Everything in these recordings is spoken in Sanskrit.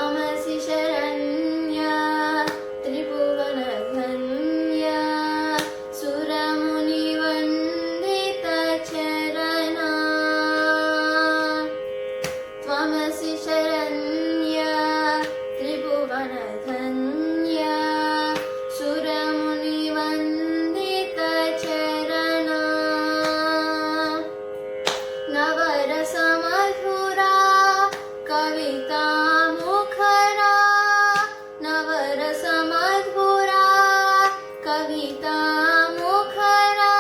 त्वमसि शरण्या त्रिभुवनधन्या सुरमुनिवन्दितचरणा त्वमसि शरण्या त्रिभुवनधन्या सुरमुनिवन्दितचरणा नवरसमधुरा कविता मुखरा नवरसमधुरा कविता मुखरा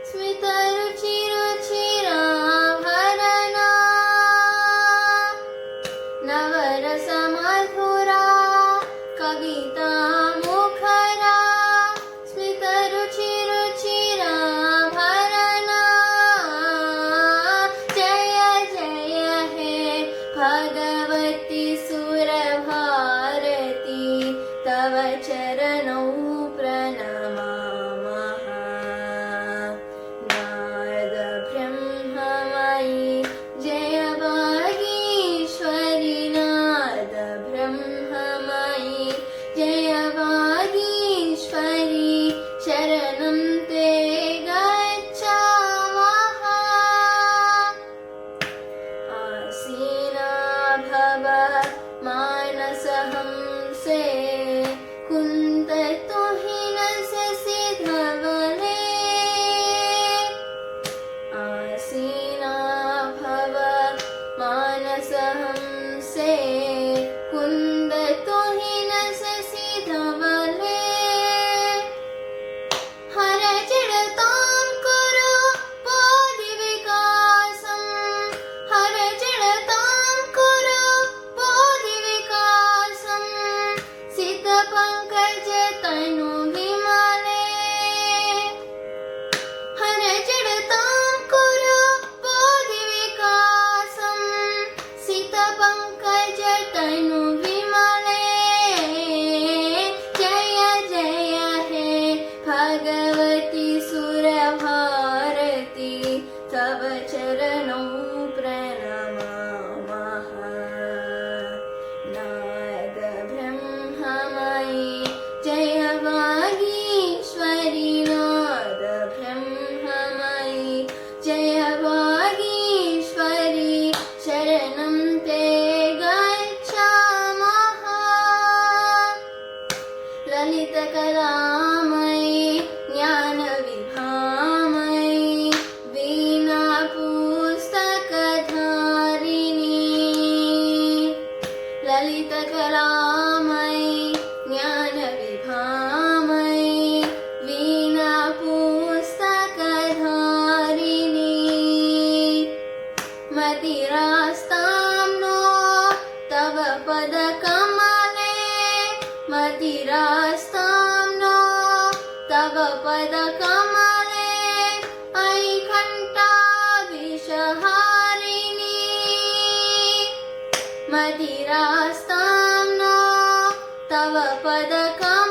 स्मितरुचिरुचिराभरणा नवरसमधुरा कविता मुखरा स्मितरुचिरुचिराभरणा जय जय हे भगवती सुरभारती तव चरणौ प्रणमामः नारद ब्रह्ममयि जय वागीश्वरि नारद ब्रह्ममयि जय वागीश्वरि शरणं ते गच्छामः आसीना भव मानसहंसे कुन्ततु हि न ससि धवले आसीना भव मानसहंसे कुन्दतु हि न ससि धवले हर जडतां कुरु बोधिविकासं हर जडतां कुरु बोधिविकासं सितपङ्कजतनु विमले हर जडतां कुरु बोधिविकासं सितपङ्कजतनु विमले जय जय हे भगवती सुरभारती तव चरणौ प्रणमामः नारद ब्रह्ममयि जय वागीश्वरि नारद ब्रह्ममयि जय वागीश्वरि शरणं ते गच्छामः ललितकलामयि ज्ञानविभामयि वीणापुस्तकधारिणी ललितकलामयि ज्ञानविभामयि वीणापुस्तकधारिणी मतिरास्तां नो तव पदकमले मतिरास्तां नो तव पदकमले ऐकण्ठाविषहारिणी मतिरास्तां नो तव पदकमले